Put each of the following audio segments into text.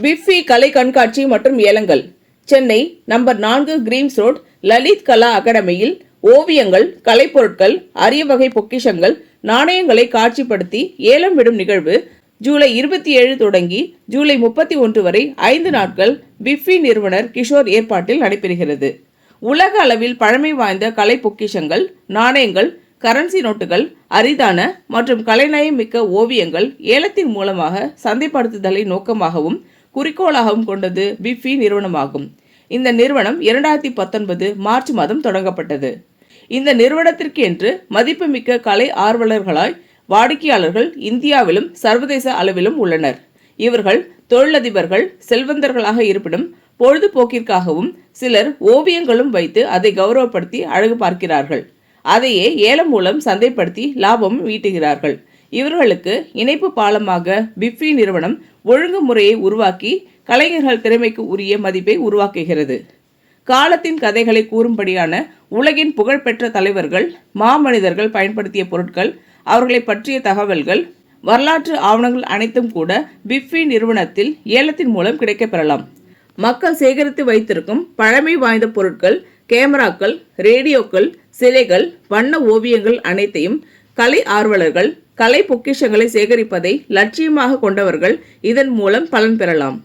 பிஃபி கலை கண்காட்சி மற்றும் ஏலங்கள். Chennai number 4 Greams road Lalit Kala அகாடமியில் ஓவியங்கள், கலைப்பொருட்கள், அரிய வகை பொக்கிஷங்கள், நாணயங்களை காட்சிப்படுத்தி ஏலம் விடும் நிகழ்வு ஜூலை 27 தொடங்கி ஜூலை 31 வரை 5 நாட்கள் பிஃபி நிறுவனர் கிஷோர் ஏற்பாட்டில் நடைபெறுகிறது. உலக அளவில் பழமை வாய்ந்த கலை பொக்கிஷங்கள், நாணயங்கள், கரன்சி நோட்டுகள், அரிதான மற்றும் கலைநயம் மிக்க ஓவியங்கள் ஏலத்தின் மூலமாக சந்தைப்படுத்துதலை நோக்கமாகவும் குறிக்கோளாகவும் கொண்டது பிஃபி நிறுவனமாகும். இந்த நிறுவனம் 2019 மார்ச் மாதம் தொடங்கப்பட்டது. இந்த நிறுவனத்திற்கு என்று மதிப்புமிக்க கலை ஆர்வலர்களாய் வாடிக்கையாளர்கள் இந்தியாவிலும் சர்வதேச அளவிலும் உள்ளனர். இவர்கள் தொழிலதிபர்கள், செல்வந்தர்களாக இருப்பினும் பொழுதுபோக்கிற்காகவும் சிலர் ஓவியங்களும் வைத்து அதை கௌரவப்படுத்தி அழகு பார்க்கிறார்கள். அதையே ஏலம் மூலம் சந்தைப்படுத்தி லாபமும் ஈட்டுகிறார்கள். இவர்களுக்கு இணைப்பு பாலமாக பிஃபி நிறுவனம் ஒழுங்குமுறையை உருவாக்கி கலைஞர்கள் திறமைக்கு உரிய மதிப்பை உருவாக்குகிறது. காலத்தின் கதைகளை கூறும்படியான உலகின் புகழ்பெற்ற தலைவர்கள், மாமனிதர்கள் பயன்படுத்திய பொருட்கள், அவர்களை பற்றிய தகவல்கள், வரலாற்று ஆவணங்கள் அனைத்தும் கூட பிஃபி நிறுவனத்தில் ஏலத்தின் மூலம் கிடைக்கப்பெறலாம். மக்கள் சேகரித்து வைத்திருக்கும் பழமை வாய்ந்த பொருட்கள், கேமராக்கள், ரேடியோக்கள், சிலைகள், வண்ண ஓவியங்கள் அனைத்தையும் கலை ஆர்வலர்கள் கலை பொக்கிஷங்களை சேகரிப்பதை லட்சியமாக கொண்டவர்கள் இதன் மூலம் பலன் பெறலாம்.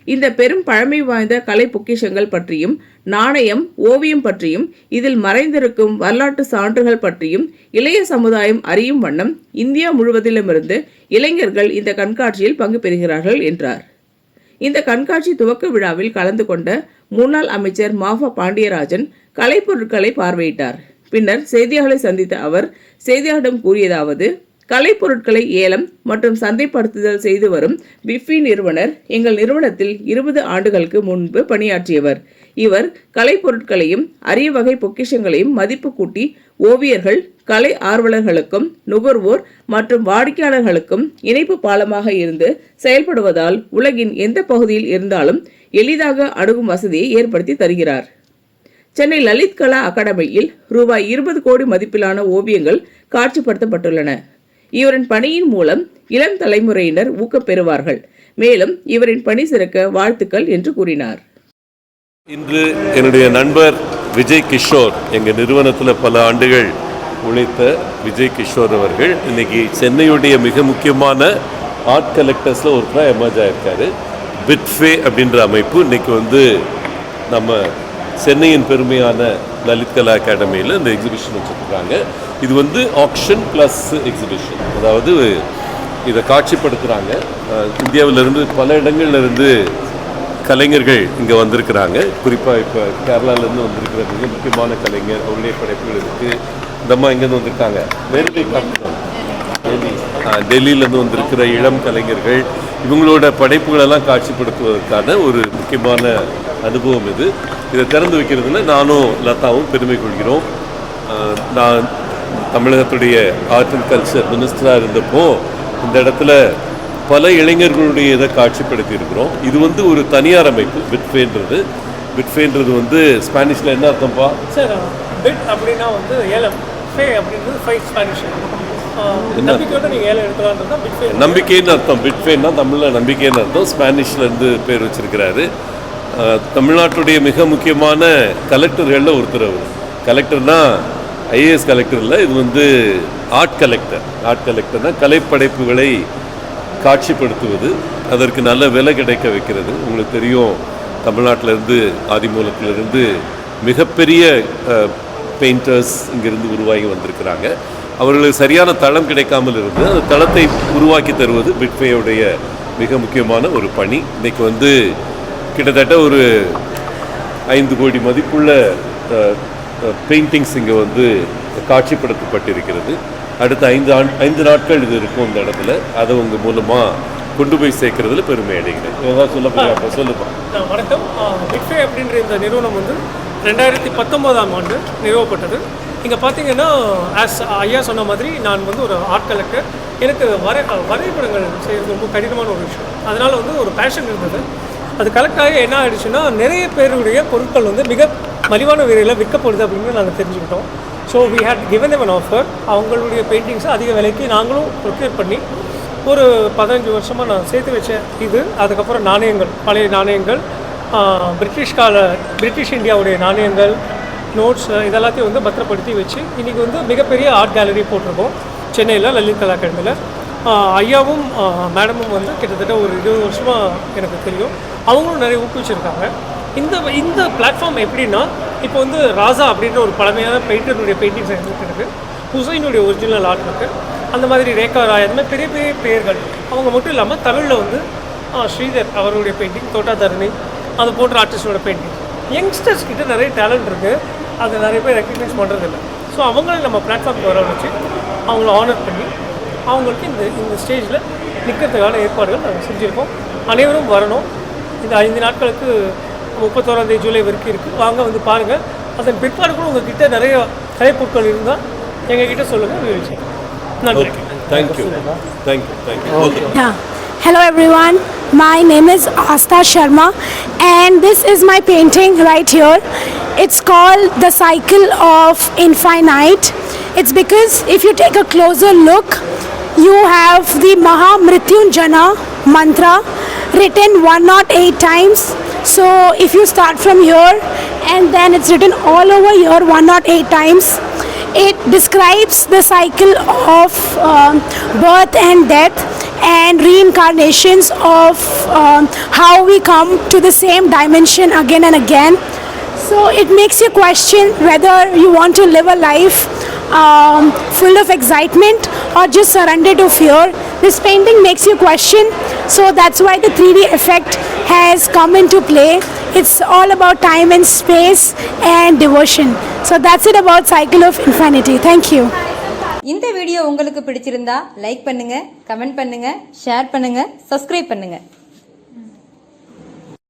இந்த பெரும் பழமை வாய்ந்த கலை பொக்கிஷங்கள் பற்றியும், நாணயம், ஓவியம் பற்றியும், இதில் மறைந்திருக்கும் வரலாற்று சான்றுகள் பற்றியும் இளைய சமுதாயம் அறியும் வண்ணம் இந்தியா முழுவதிலுமிருந்து இளைஞர்கள் இந்த கண்காட்சியில் பங்கு பெறுகிறார்கள் என்றார். இந்த கண்காட்சி துவக்க விழாவில் கலந்து கொண்ட முன்னாள் அமைச்சர் மாஃபா பாண்டியராஜன் கலைப்பொருட்களை பார்வையிட்டார். பின்னர் செய்தியாளர்களை சந்தித்த அவர் செய்தியாளரிடம் கூறியதாவது: கலைப்பொருட்களை ஏலம் மற்றும் சந்தைப்படுத்துதல் செய்து வரும் பிஃபி நிறுவனர் எங்கள் நிறுவனத்தில் 20 ஆண்டுகளுக்கு முன்பு பணியாற்றியவர். இவர் கலைப்பொருட்களையும் அரிய வகை பொக்கிஷங்களையும் மதிப்பு கூட்டி ஓவியர்கள், கலை ஆர்வலர்களுக்கும் நுகர்வோர் மற்றும் வாடிக்கையாளர்களுக்கும் இணைப்பு பாலமாக இருந்து செயல்படுவதால் உலகின் எந்த பகுதியில் இருந்தாலும் எளிதாக அணுகும் வசதியை ஏற்படுத்தி தருகிறார். சென்னை லலித் கலா அகாடமியில் ரூபாய் 20 கோடி மதிப்பிலான ஓவியங்கள் காட்சிப்படுத்தப்பட்டுள்ளன. இவரின் பணியின் மூலம் இளம் தலைமுறையினர் ஊக்கம் பெறுவார்கள். மேலும் இவரின் பணி சிறக்க வாழ்த்துக்கள் என்று கூறினார். இன்று என்னுடைய நண்பர் விஜய் கிஷோர், எங்கள் நிறுவனத்தில் பல ஆண்டுகள் உழைத்த விஜய் கிஷோர் அவர்கள் இன்னைக்கு சென்னையுடைய மிக முக்கியமான ஆர்ட் கலெக்டர்ஸில் ஒருத்தராக எமர்ஜ் ஆகியிருக்காரு. பிட்ஃபே அப்படின்ற அமைப்பு இன்னைக்கு நம்ம சென்னையின் பெருமையான லலித் கலா அகாடமியில் இந்த எக்ஸிபிஷன் வச்சுருக்காங்க. இது ஆக்ஷன் ப்ளஸ் எக்ஸிபிஷன், அதாவது இதை காட்சிப்படுத்துகிறாங்க. இந்தியாவிலிருந்து பல இடங்கள்லேருந்து கலைஞர்கள் இங்கே வந்திருக்கிறாங்க. குறிப்பாக இப்போ கேரளாவிலேருந்து வந்திருக்கிற மிக முக்கியமான கலைஞர், அவருடைய படைப்புகள் இருக்குது. இந்தம்மா இங்கேருந்து வந்திருக்காங்க, டெல்லியிலேருந்து வந்திருக்கிற இளம் கலைஞர்கள். இவங்களோட படைப்புகளெல்லாம் காட்சிப்படுத்துவதற்கான ஒரு முக்கியமான அனுபவம் இது. இதை திறந்து வைக்கிறதுல நானும் லதாவும் பெருமை கொள்கிறோம். நான் தமிழகத்துடைய ஆர்ட் அண்ட் கல்ச்சர் மினிஸ்டராக இருந்தப்போ இந்த இடத்துல பல இளைஞர்களுடைய இதை காட்சிப்படுத்தி இருக்கிறோம். இது ஒரு தனியார் அமைப்பு. பிட்ஃபேன்றது ஸ்பானிஷில் என்ன அர்த்தம்ப்பா? சார், பிட் அப்படின்னா ஏலம், ஃபே அப்படின்றது ஃபைவ் ஸ்பானிஷ். நம்பிக்கையோட நீங்கள் ஏலம் எடுக்கலான்றது தான் பிட்ஃபே. நம்பிக்கைன்னு அர்த்தம். பிட்ஃபேன்னா தமிழில் நம்பிக்கைன்னு அர்த்தம். ஸ்பானிஷ்லேருந்து பேர் வச்சிருக்கிறாரு. தமிழ்நாட்டுடைய மிக முக்கியமான கலெக்டர்களில் ஒருத்தர் அவர். கலெக்டர்னா ஐஏஎஸ் கலெக்டர் இல்லை, இது ஆர்ட் கலெக்டர். ஆர்ட் கலெக்டர்னா கலைப்படைப்புகளை காட்சிப்படுத்துவது, அதற்கு நல்ல விலை கிடைக்க வைக்கிறது. உங்களுக்கு தெரியும், தமிழ்நாட்டிலேருந்து ஆதிமூலத்திலிருந்து மிகப்பெரிய பெயிண்டர்ஸ் இங்கிருந்து உருவாகி வந்திருக்கிறாங்க. அவர்களுக்கு சரியான தளம் கிடைக்காமல் இருந்து அந்த தளத்தை உருவாக்கி தருவது பிட்ஃபேயுடைய மிக முக்கியமான ஒரு பணி. இன்றைக்கி கிட்டத்தட்ட ஒரு 5 கோடி மதிப்புள்ள பெயிண்டிங்ஸ் இங்கே காட்சிப்படுத்தப்பட்டிருக்கிறது. அடுத்த 5 நாட்கள் இது இருக்கும் இந்த இடத்துல. அதை உங்கள் மூலமாக கொண்டு போய் சேர்க்கறதுல பெருமை அடைகிறேன். ஏதாவது சொல்ல போகிறப்ப சொல்லுப்பா. வணக்கம். பிட்ஃபே அப்படின்ற இந்த நிறுவனம் 2019ஆம் ஆண்டு நிறுவப்பட்டது. இங்கே பார்த்தீங்கன்னா, ஆஸ் ஐயா சொன்ன மாதிரி நான் ஒரு ஆர்ட் கலெக்டர். எனக்கு வரைபடங்கள் செய்கிறது ரொம்ப கடினமான ஒரு விஷயம். அதனால் ஒரு பேஷன் இருந்தது. அது கலெக்ட் ஆகி என்ன ஆகிடுச்சுன்னா, நிறைய பேருடைய பொருட்கள் மிக மலிவான விலையில் விற்கப்படுது அப்படின்னு நாங்கள் தெரிஞ்சுக்கிட்டோம். So we had given them an offer. அவங்களுடைய பெயிண்டிங்ஸை அதிக விலைக்கு நாங்களும் ப்ரொக்யூர் பண்ணி ஒரு 15 வருஷமாக நான் சேர்த்து வச்ச இது. அதுக்கப்புறம் நாணயங்கள், பழைய நாணயங்கள், பிரிட்டிஷ் இந்தியாவுடைய நாணயங்கள், நோட்ஸ், இதெல்லாத்தையும் வந்து பத்திரப்படுத்தி வச்சு இன்றைக்கி வந்து மிகப்பெரிய ஆர்ட் கேலரி போட்டிருக்கோம் சென்னையில் லலித் கலா அகாடமியில். ஐயாவும் மேடமும் வந்து கிட்டத்தட்ட ஒரு 20 வருஷமாக எனக்கு தெரியும். அவங்களும் நிறைய ஊக்குவிச்சிருக்காங்க. இந்த பிளாட்ஃபார்ம் எப்படின்னா, இப்போ வந்து ராஜா அப்படின்ற ஒரு பழமையான பெயிண்டருடைய பெயிண்டிங்ஸ் இருக்குது, ஹுசைனுடைய ஒரிஜினல் ஆர்ட் இருக்குது, அந்த மாதிரி ரேகா ராய், அந்த மாதிரி பெரிய பெரிய பெயர்கள். அவங்க மட்டும் இல்லாமல் தமிழில் வந்து ஸ்ரீதர் அவருடைய பெயிண்டிங், தோட்டா தரணி, அது போன்ற ஆர்டிஸ்டோட பெயிண்டிங். யங்ஸ்டர்ஸ் கிட்ட நிறைய டேலண்ட் இருக்குது, அதை நிறைய பேர் ரெக்கக்னைஸ் பண்ணுறதில்ல. ஸோ அவங்கள நம்ம பிளாட்ஃபார்முக்கு வர வச்சு அவங்கள ஆனர் பண்ணி அவங்களுக்கு இந்த ஸ்டேஜில் நிற்கிறதுக்கான ஏற்பாடுகள் நாங்கள் செஞ்சுருக்கோம். அனைவரும் வரணும். இந்த 5 நாட்களுக்கு 31 ஜூலை வரைக்கும் இருக்குது. வாங்க வந்து பாருங்கள். அதன் பிற்பாடு கூட உங்கள்கிட்ட நிறைய கலைப்பொருட்கள் இருந்தால் எங்ககிட்ட சொல்லுங்கள். நன்றி. Thank you. Yeah. Hello everyone, my name is Asta Sharma and this is my painting right here. It's called The Cycle of Infinite. It's because if you take a closer look, you have the Maha Mrityunjana mantra written 108 times. So if you start from here and then it's written all over here 108 times, it describes the cycle of birth and death and reincarnations of how we come to the same dimension again and again. So it makes you question whether you want to live a life full of excitement or just surrender to fear. This painting makes you question, so that's why the 3D effect has come into play. It's all about time and space and devotion. So that's it about Cycle of Infinity. Thank you. இந்த video உங்களுக்கு பிடிச்சிருந்தா like பண்ணுங்க, comment பண்ணுங்க, share பண்ணுங்க, subscribe பண்ணுங்க.